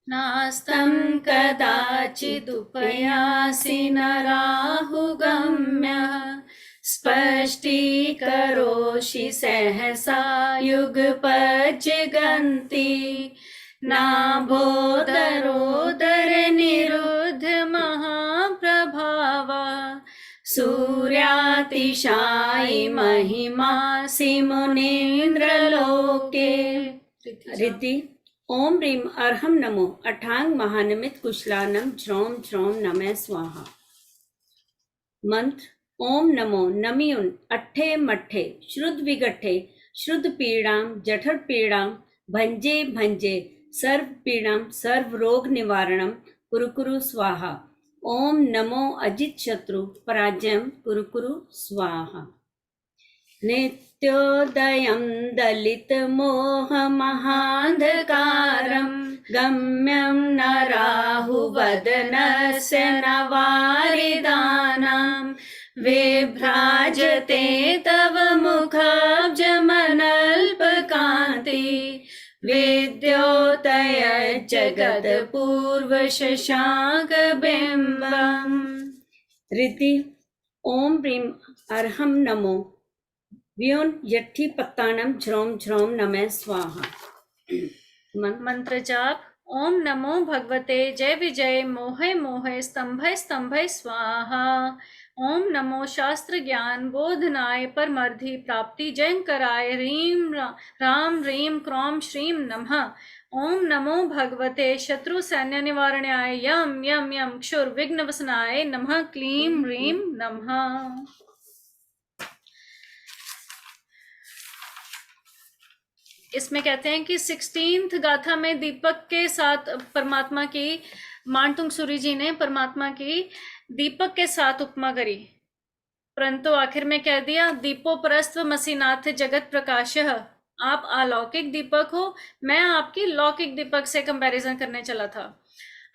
नास्तं कदाचिदुपयासि न राहुगम्यः स्पष्टीकरोषि सहसा युगपज्जगन्ति नाभोदरोदरनिरुद्ध महाप्रभावा सूर्यातिशायि महिमासि मुनीन्द्रलोके। रिद्धि ओम ह्रीं अर्हं नमो अठांग महानमित कुशलानम ज्रोम ज्रोम नमः स्वाहा। मंत्र ओम नमो नमियुन अट्ठे मट्ठे श्रुद्ध विगट्ठे श्रुद्ध पीड़ां जठर पीड़ां भंजे भंजे सर्व पीड़ां सर्व रोग निवारणम कुरु कुरु स्वाहा। ओम नमो अजित शत्रु पराजयम कुरु कुरु स्वाहा। नित्योदयं दलितमोहमहान्धकारं गम्यं न राहुवदनस्य न वारिदानां विभ्राजते तव मुखाब्जमनल्पकान्ति विद्योतय जगत्पूर्वशशाङ्कबिम्बम्। रिद्धि ओम ह्रीं अर्हं नमो व्योन यट्ठी पत्तानम झ्रोम झ्रोम नमः स्वाहा। मंत्र जाप ओम नमो भगवते जय विजय मोहे मोहे स्तंभय स्तंभय स्वाहा। ओम नमो शास्त्र ज्ञान बोधनाय परमर्धि प्राप्ति जयंकराय ह्रीं राम ह्रीं क्रोम श्रीं नमः। ओम नमो भगवते शत्रु सैन्य निवारणाय यम यम यम क्षुर विघ्न वसनाय नमः क्लीं ह्रीं नमः। इसमें कहते हैं कि 16th गाथा में दीपक के साथ परमात्मा की मानतुंग सूरी जी ने परमात्मा की दीपक के साथ उपमा करी, परंतु आखिर में कह दिया दीपोपरस्त्व मसीनाथ जगत प्रकाशः। आप अलौकिक दीपक हो, मैं आपकी लौकिक दीपक से कंपैरिजन करने चला था।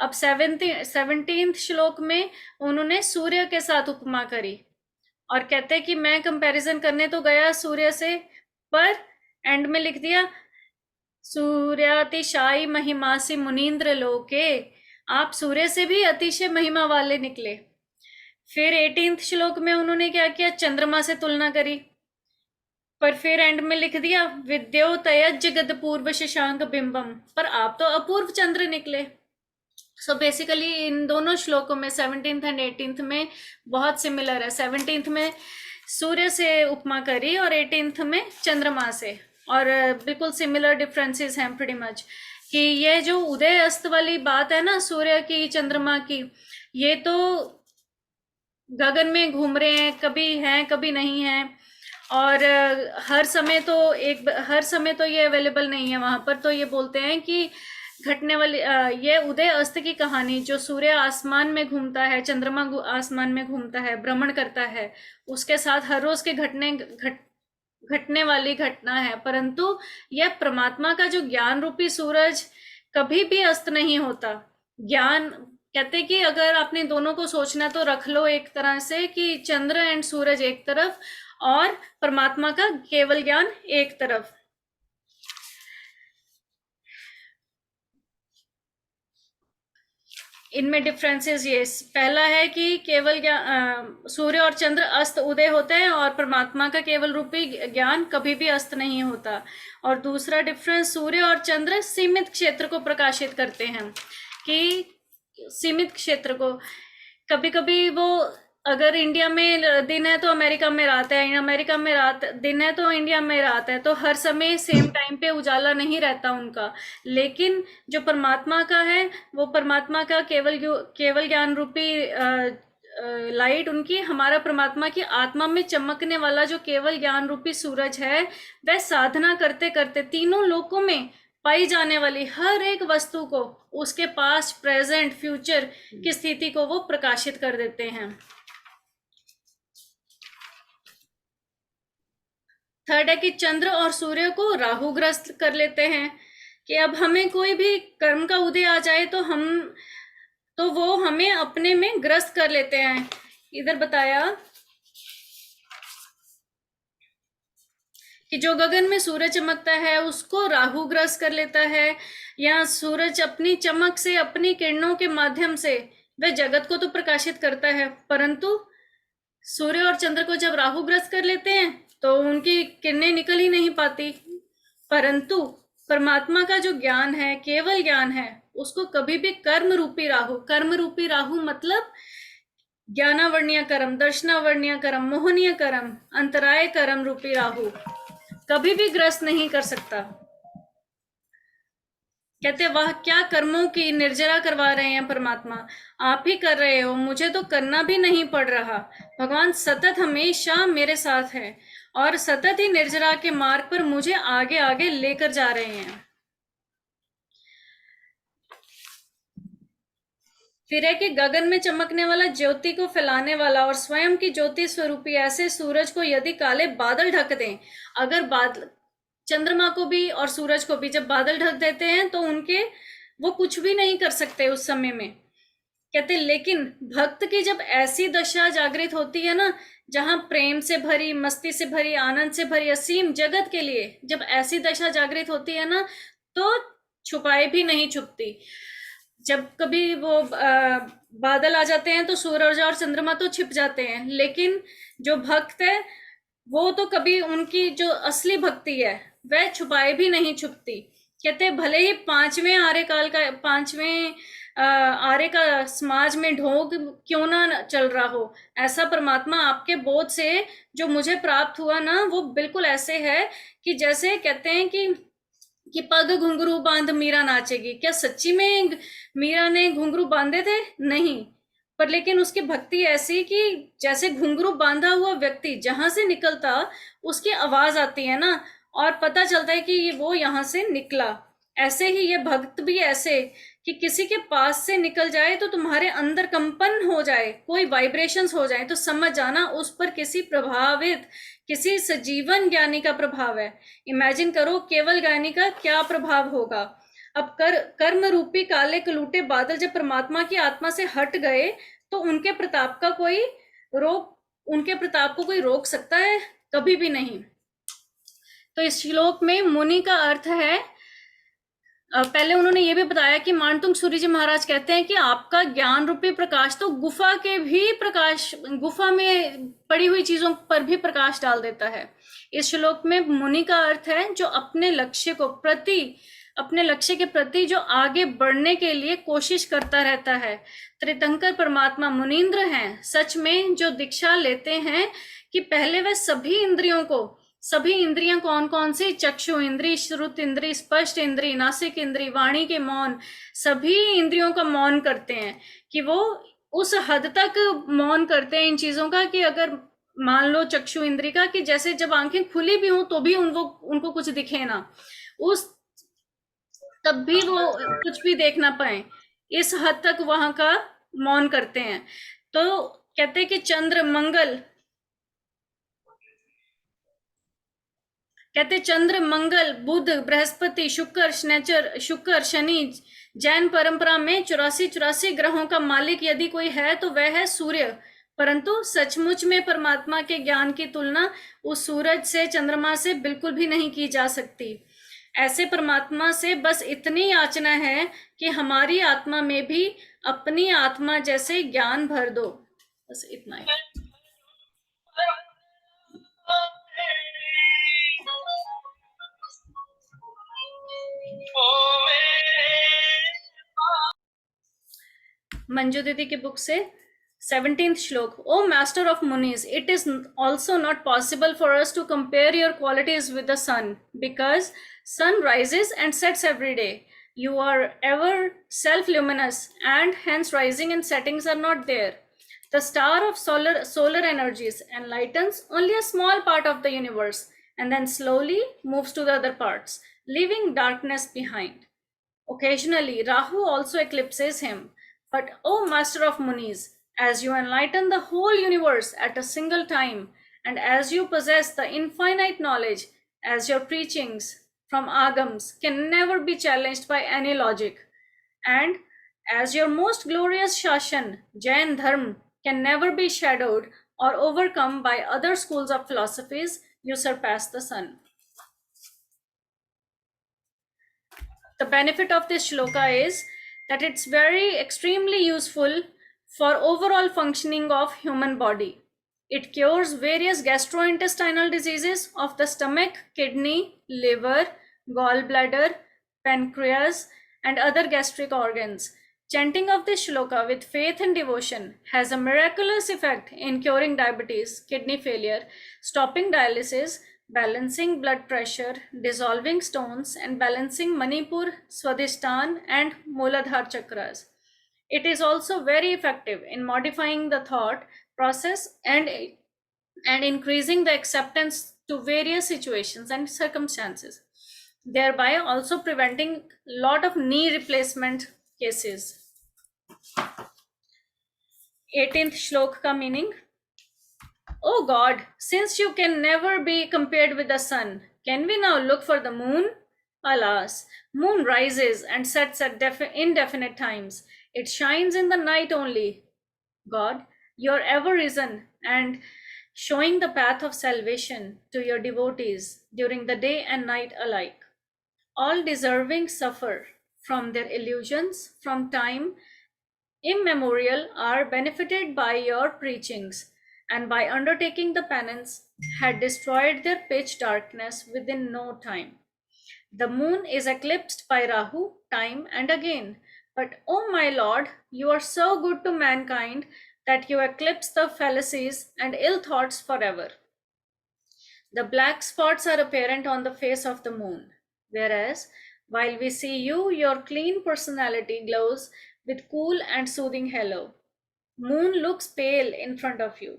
अब 17th श्लोक में उन्होंने सूर्य के साथ उपमा करी और कहते कि मैं कंपैरिजन करने तो गया सूर्य से, पर एंड में लिख दिया सूर्यातिशायी महिमासि मुनीन्द्र लोके। आप सूर्य से भी अतिशय महिमा वाले निकले। फिर 18th श्लोक में उन्होंने क्या किया, चंद्रमा से तुलना करी, पर फिर एंड में लिख दिया विद्योतय जगत पूर्व शशांक बिंबम, पर आप तो अपूर्व चंद्र निकले। सो बेसिकली इन दोनों श्लोकों में 17th एंड 18th में बहुत सिमिलर है। 17th में सूर्य से उपमा करी और 18th में चंद्रमा से, और बिल्कुल सिमिलर डिफरेंसेस हैं प्रीटी मच। कि ये जो उदय अस्त वाली बात है ना सूर्य की चंद्रमा की, ये तो गगन में घूम रहे हैं, कभी हैं कभी नहीं हैं, और हर समय तो ये अवेलेबल नहीं है वहां पर। तो ये बोलते हैं कि घटने वाली ये उदय अस्त की कहानी, जो सूर्य आसमान में घूमता है, चंद्रमा आसमान में घूमता है, भ्रमण करता है, उसके साथ हर रोज के घटने वाली घटना है। परंतु यह परमात्मा का जो ज्ञान रूपी सूरज कभी भी अस्त नहीं होता। ज्ञान कहते कि अगर आपने दोनों को सोचना तो रख लो एक तरह से कि चंद्र एंड सूरज एक तरफ और परमात्मा का केवल ज्ञान एक तरफ। इनमें डिफरेंसेस ये पहला है कि केवल सूर्य और चंद्र अस्त उदय होते हैं और परमात्मा का केवल रूपी ज्ञान कभी भी अस्त नहीं होता। और दूसरा डिफरेंस, सूर्य और चंद्र सीमित क्षेत्र को प्रकाशित करते हैं, कि सीमित क्षेत्र को, कभी कभी वो अगर इंडिया में दिन है तो अमेरिका में रात है, अमेरिका में रात दिन है तो इंडिया में रात है, तो हर समय सेम टाइम पे उजाला नहीं रहता उनका। लेकिन जो परमात्मा का है, वो परमात्मा का केवल ज्ञान रूपी लाइट उनकी, हमारा परमात्मा की आत्मा में चमकने वाला जो केवल ज्ञान रूपी सूरज है, वह साधना करते करते तीनों लोकों में पाई जाने वाली हर एक वस्तु को, उसके पास्ट प्रेजेंट फ्यूचर की स्थिति को वो प्रकाशित कर देते हैं। थर्ड है कि चंद्र और सूर्य को राहु ग्रस्त कर लेते हैं, कि अब हमें कोई भी कर्म का उदय आ जाए तो वो हमें अपने में ग्रस्त कर लेते हैं। इधर बताया कि जो गगन में सूरज चमकता है उसको राहु ग्रस्त कर लेता है, या सूरज अपनी चमक से, अपनी किरणों के माध्यम से वह जगत को तो प्रकाशित करता है, परंतु सूर्य और चंद्र को जब राहु ग्रस्त कर लेते हैं तो उनकी किरणें निकल ही नहीं पाती। परंतु परमात्मा का जो ज्ञान है, केवल ज्ञान है, उसको कभी भी कर्म रूपी राहु मतलब ज्ञानावर्णीय कर्म, दर्शनावर्णीय कर्म, मोहनीय कर्म, अंतराय कर्म रूपी राहु कभी भी ग्रस्त नहीं कर सकता। कहते वह क्या कर्मों की निर्जरा करवा रहे हैं परमात्मा, आप ही कर रहे हो, मुझे तो करना भी नहीं पड़ रहा। भगवान सतत हमेशा मेरे साथ है और सतत ही निर्जरा के मार्ग पर मुझे आगे आगे लेकर जा रहे हैं। फिर है कि गगन में चमकने वाला, ज्योति को फैलाने वाला और स्वयं की ज्योति स्वरूपी ऐसे सूरज को यदि काले बादल ढक दें, अगर बादल, चंद्रमा को भी और सूरज को भी जब बादल ढक देते हैं तो उनके वो कुछ भी नहीं कर सकते उस समय में। कहते लेकिन भक्त की जब ऐसी दशा जागृत होती है ना, जहां प्रेम से भरी, मस्ती से भरी, आनंद से भरी असीम जगत के लिए जब ऐसी दशा जागृत होती है ना, तो छुपाए भी नहीं छुपती। जब कभी वो बादल आ जाते हैं तो सूरज और चंद्रमा तो छिप जाते हैं, लेकिन जो भक्त है वो तो कभी, उनकी जो असली भक्ति है वह छुपाए भी नहीं छुपती। कहते भले ही पांचवें आर्य का समाज में ढोंग क्यों ना चल रहा हो, ऐसा परमात्मा आपके बोध से जो मुझे प्राप्त हुआ ना, वो बिल्कुल ऐसे है कि जैसे कहते हैं कि पग घुंघरू बांध मीरा नाचेगी। क्या सच्ची में मीरा ने घुंघरू बांधे थे? नहीं, पर लेकिन उसकी भक्ति ऐसी कि जैसे घुंघरू बांधा हुआ व्यक्ति जहां से निकलता उसकी आवाज आती है ना, और पता चलता है कि वो यहाँ से निकला। ऐसे ही ये भक्त भी ऐसे कि किसी के पास से निकल जाए तो तुम्हारे अंदर कंपन हो जाए, कोई वाइब्रेशंस हो जाए, तो समझ जाना उस पर किसी सजीवन ज्ञानी का प्रभाव है। इमेजिन करो केवल ज्ञानी का क्या प्रभाव होगा। अब कर्म रूपी काले कलूटे बादल जब परमात्मा की आत्मा से हट गए तो उनके प्रताप को कोई रोक सकता है? कभी भी नहीं। तो इस श्लोक में मुनि का अर्थ है, पहले उन्होंने ये भी बताया कि मानतुंग सूर्य जी महाराज कहते हैं कि आपका ज्ञान रूपी प्रकाश तो गुफा में पड़ी हुई चीजों पर भी प्रकाश डाल देता है। इस श्लोक में मुनि का अर्थ है जो अपने लक्ष्य के प्रति जो आगे बढ़ने के लिए कोशिश करता रहता है। तीर्थंकर परमात्मा मुनींद्र हैं सच में, जो दीक्षा लेते हैं कि पहले वह सभी इंद्रियां कौन कौन सी, चक्षु इंद्री, श्रुत इंद्री, स्पष्ट इंद्री, नासिक इंद्री, वाणी के मौन, सभी इंद्रियों का मौन करते हैं। कि वो उस हद तक मौन करते हैं इन चीजों का कि अगर मान लो चक्षु इंद्री का, कि जैसे जब आंखें खुली भी हो तो भी उनको कुछ दिखे ना, तब भी वो कुछ भी देख ना पाए, इस हद तक वहां का मौन करते हैं। तो कहते हैं कि चंद्र, मंगल, बुध, बृहस्पति, शुक्र, शनि, जैन परंपरा में 84 ग्रहों का मालिक यदि कोई है तो वह है सूर्य। परंतु सचमुच में परमात्मा के ज्ञान की तुलना उस सूरज से, चंद्रमा से बिल्कुल भी नहीं की जा सकती। ऐसे परमात्मा से बस इतनी याचना है कि हमारी आत्मा में भी अपनी आत्मा जैसे ज्ञान भर दो, बस इतना ही। मंजू दीदी की बुक से 17th श्लोक। O master of munis, it is also not possible for us to compare your qualities with the sun, because sun rises and sets every day. You are ever self-luminous, and hence rising and settings are not there. The star of solar energies enlightens only a small part of the universe and then slowly moves to the other parts, leaving darkness behind. Occasionally, Rahu also eclipses him. But, O master of munis, as you enlighten the whole universe at a single time, and as you possess the infinite knowledge, as your preachings from Agams can never be challenged by any logic, and as your most glorious Shashan, Jain Dharma, can never be shadowed or overcome by other schools of philosophies, you surpass the sun. the benefit of this shloka is that it's very extremely useful for overall functioning of human body. It cures various gastrointestinal diseases of the stomach, kidney, liver, gallbladder, pancreas, and other gastric organs. Chanting of this shloka with faith and devotion has a miraculous effect in curing diabetes, kidney failure, stopping dialysis, balancing blood pressure, dissolving stones, and balancing Manipur, Swadhisthana, and Muladhara chakras. It is also very effective in modifying the thought process and increasing the acceptance to various situations and circumstances, thereby also preventing a lot of knee replacement cases. 18th shlok ka meaning: O God, since you can never be compared with the sun, can we now look for the moon? Alas, moon rises and sets at indefinite times. It shines in the night only. God, you are ever risen and showing the path of salvation to your devotees during the day and night alike. All deserving suffer from their illusions from time immemorial are benefited by your preachings, and by undertaking the penance had destroyed their pitch darkness within no time. The moon is eclipsed by Rahu time and again, but O my Lord, you are so good to mankind that you eclipse the fallacies and ill thoughts forever. The black spots are apparent on the face of the moon, whereas while we see you, your clean personality glows with cool and soothing halo. Moon looks pale in front of you.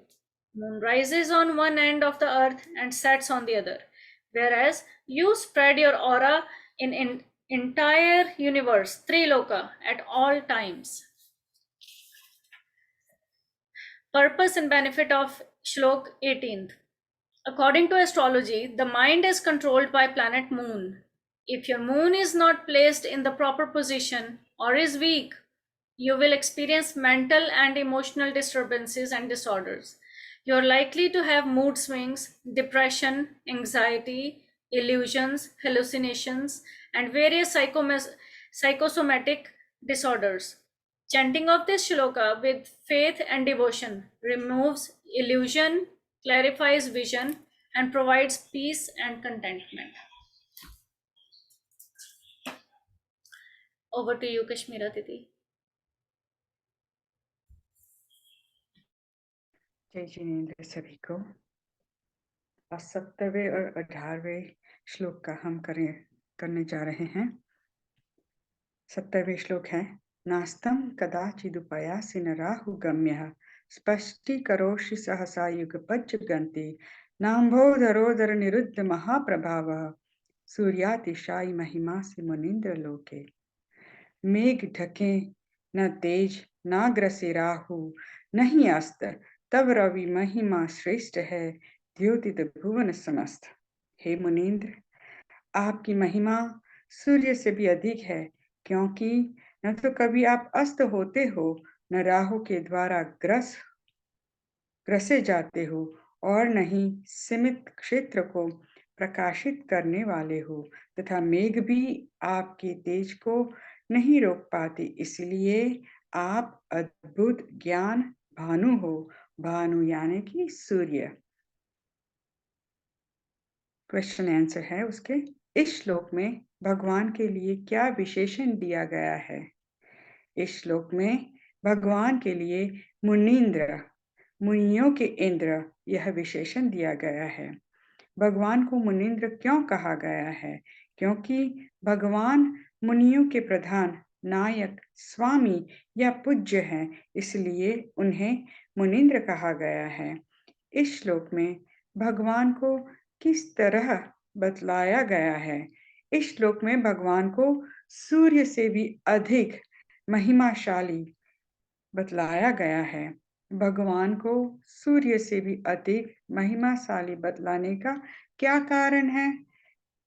Moon rises on one end of the earth and sets on the other, whereas you spread your aura in entire universe, Triloka, at all times. Purpose and benefit of Shlok 18th. According to astrology, the mind is controlled by planet Moon. If your moon is not placed in the proper position or is weak, you will experience mental and emotional disturbances and disorders. You're likely to have mood swings, depression, anxiety, illusions, hallucinations, and various psychosomatic disorders. Chanting of this shloka with faith and devotion removes illusion, clarifies vision, and provides peace and contentment. Over to you, Kashmira Didi. जय जिनेन्द्र सभी को। आज 17वें और 18वें श्लोक का हम करने जा रहे हैं। 17वें श्लोक है: नास्तं कदाचिदुपयासि न राहुगम्यः स्पष्टीकरोषि सहसा युगपज्जगन्ति नाम्भोदरोदर निरुद्ध महाप्रभावः सूर्यातिशायी महिमासि मुनीन्द्रलोके। मेघ ढके न तेज न ग्रसे राहु नहीं अस्त तब रवि महिमा श्रेष्ठ है द्योतित भुवन समस्त। हे मुनीन्द्र, आपकी महिमा सूर्य से भी अधिक है, क्योंकि न तो कभी आप अस्त होते हो न राहु के द्वारा ग्रसे जाते हो और न ही सीमित क्षेत्र को प्रकाशित करने वाले हो, तथा मेघ भी आपके तेज को नहीं रोक पाते, इसलिए आप अद्भुत ज्ञान भानु हो। भानु यानी कि सूर्य। क्वेश्चन आंसर है उसके। इस श्लोक में भगवान के लिए क्या विशेषण दिया गया है? इस श्लोक में भगवान के लिए मुनीन्द्र, मुनियों के इंद्र, यह विशेषण दिया गया है। भगवान को मुनीन्द्र क्यों कहा गया है? क्योंकि भगवान मुनियों के प्रधान, नायक, स्वामी या पूज्य हैं, इसलिए उन्हें मुनीन्द्र कहा गया है। इस श्लोक में भगवान को किस तरह बतलाया गया है? इस श्लोक में भगवान को सूर्य से भी अधिक महिमाशाली बतलाया गया है। भगवान को सूर्य से भी अधिक महिमाशाली बतलाने का क्या कारण है?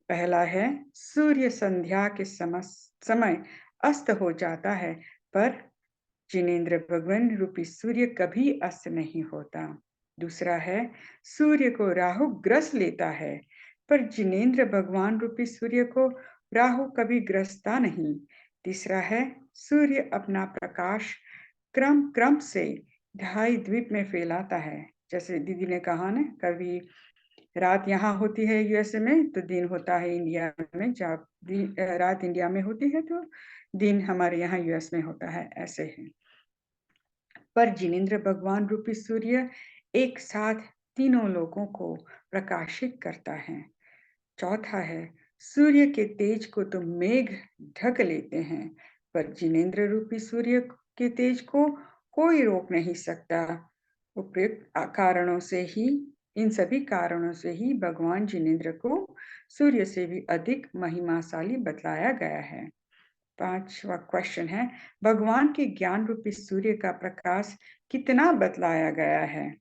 पहला है, सूर्य संध्या के समय अस्त हो जाता है, पर जिनेन्द्र भगवान रूपी सूर्य कभी अस्त नहीं होता। दूसरा है, सूर्य को राहु ग्रस लेता है, पर जिनेन्द्र भगवान रूपी सूर्य को राहु कभी ग्रसता नहीं। तीसरा है सूर्य अपना प्रकाश क्रम क्रम से 2.5 द्वीप में फैलाता है। जैसे दीदी ने कहा ना, कभी रात यहाँ होती है यूएसए में तो दिन होता है इंडिया में, जब रात इंडिया में होती है तो दिन हमारे यहाँ यूएस में होता है, ऐसे है। पर जिनेंद्र भगवान रूपी सूर्य एक साथ तीनों लोगों को प्रकाशित करता है। चौथा है सूर्य के तेज को तो मेघ ढक लेते हैं, पर जिनेंद्र रूपी सूर्य के तेज को कोई रोक नहीं सकता। उपयुक्त कारणों से ही, इन सभी कारणों से ही भगवान जिनेंद्र को सूर्य से भी अधिक महिमाशाली बतलाया गया है। 5वां क्वेश्चन है, भगवान के ज्ञान रूपी सूर्य का प्रकाश कितना बतलाया गया है?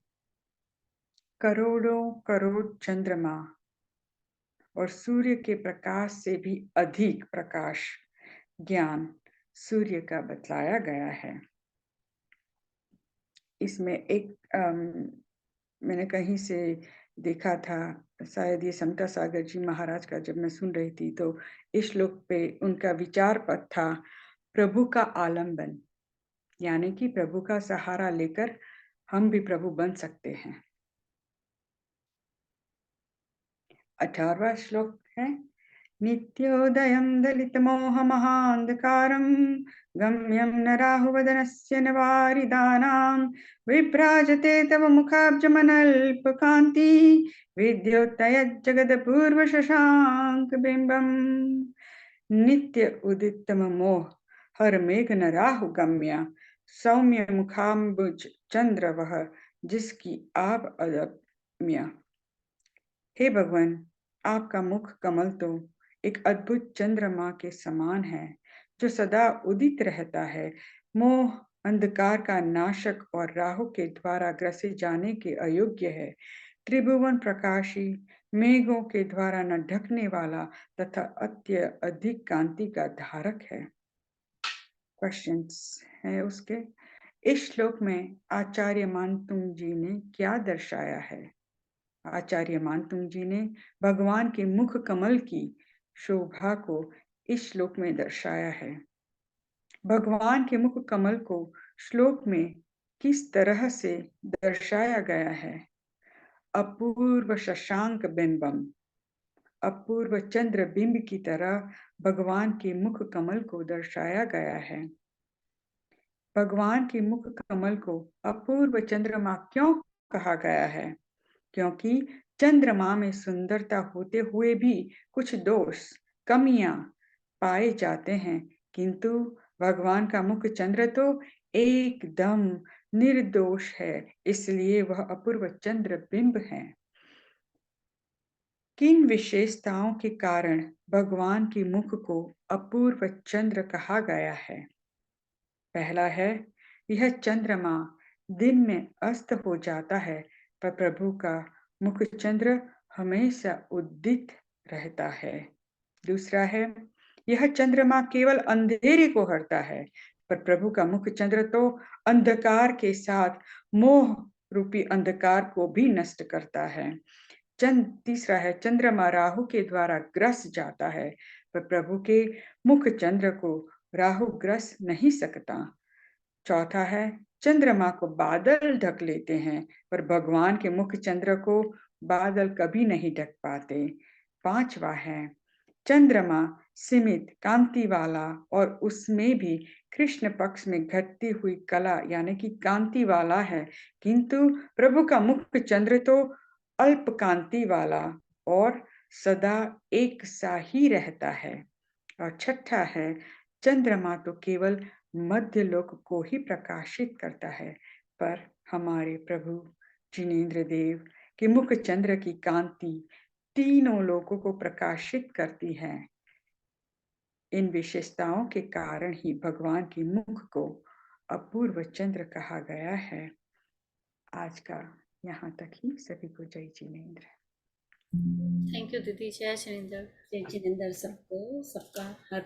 करोड़ों करोड़ चंद्रमा और सूर्य के प्रकाश से भी अधिक प्रकाश ज्ञान सूर्य का बतलाया गया है। इसमें एक मैंने कहीं से देखा था, शायद ये समता सागर जी महाराज का, जब मैं सुन रही थी तो इस श्लोक पे उनका विचार पथ था प्रभु का आलम्बन, यानी कि प्रभु का सहारा लेकर हम भी प्रभु बन सकते हैं। 18वां श्लोक है, नित्योदयं दलितमोहमहान्धकारं गम्यं न राहुवदनस्य न वारिदानां विभ्राजते तव मुखाब्जमनल्पकान्ति विद्योत्तयज्जगदपूर्वशशाङ्कबिम्बम्। नित्य उदितम मोह हर मेघ न राहु गम्य, सौम्य मुखाम्बुज चंद्र वह जिसकी आप अदम्य। हे भगवान, आपका मुख कमल तो एक अद्भुत चंद्रमा के समान है जो सदा उदित रहता है। मोह अंधकार का नाशक और राहु के द्वारा ग्रसित जाने के अयोग्य है। त्रिभुवन प्रकाशी, मेघों के द्वारा न ढकने वाला तथा अत्यधिक कांति का धारक है। क्वेश्चंस है उसके। इस श्लोक में आचार्य मानतुंग जी ने क्या दर्शाया है? आचार्य मानतुंग जी ने भगवान के मुख कमल की शोभा को इस श्लोक में दर्शाया है। भगवान के मुख कमल को श्लोक में किस तरह से दर्शाया गया है? अपूर्व शशांक बिंबम, अपूर्व चंद्र बिंब की तरह भगवान के मुख कमल को दर्शाया गया है। भगवान के मुख कमल को अपूर्व चंद्रमा क्यों कहा गया है? क्योंकि चंद्रमा में सुंदरता होते हुए भी कुछ दोष, कमियां पाए जाते हैं, किंतु भगवान का मुख चंद्र तो एकदम निर्दोष है, इसलिए वह अपूर्व चंद्र बिंब है। किन विशेषताओं के कारण भगवान के मुख को अपूर्व चंद्र कहा गया है? पहला है, यह चंद्रमा दिन में अस्त हो जाता है, पर प्रभु का मुख चंद्र हमेशा उदित रहता है। दूसरा है, यह चंद्रमा केवल अंधेरे को हरता है, पर प्रभु का मुख चंद्र तो अंधकार के साथ मोह रूपी अंधकार को भी नष्ट करता है। तीसरा है, चंद्रमा राहु के द्वारा ग्रस जाता है, पर प्रभु के मुख चंद्र को राहु ग्रस नहीं सकता। चौथा है, चंद्रमा को बादल ढक लेते हैं, पर भगवान के मुख चंद्र को बादल कभी नहीं ढक पाते। 5वां है, चंद्रमा सीमित कांति वाला और उसमें भी कृष्ण पक्ष में घटती हुई कला यानी कि कांति वाला है, किंतु प्रभु का मुख चंद्र तो अल्प कांति वाला और सदा एक सा ही रहता है। और छठा है, चंद्रमा तो केवल मध्य लोक को ही प्रकाशित करता है, पर हमारे प्रभु जिनेंद्र देव के मुख चंद्र की कांति तीनों लोकों को प्रकाशित करती है। इन विशेषताओं के कारण ही भगवान के मुख को अपूर्व चंद्र कहा गया है। आज का यहाँ तक ही। सभी को जय जिनेंद्र। थैंक यू दीदी। जय जिनेंद्र। जय जिनेंद्र सबको, सबका हर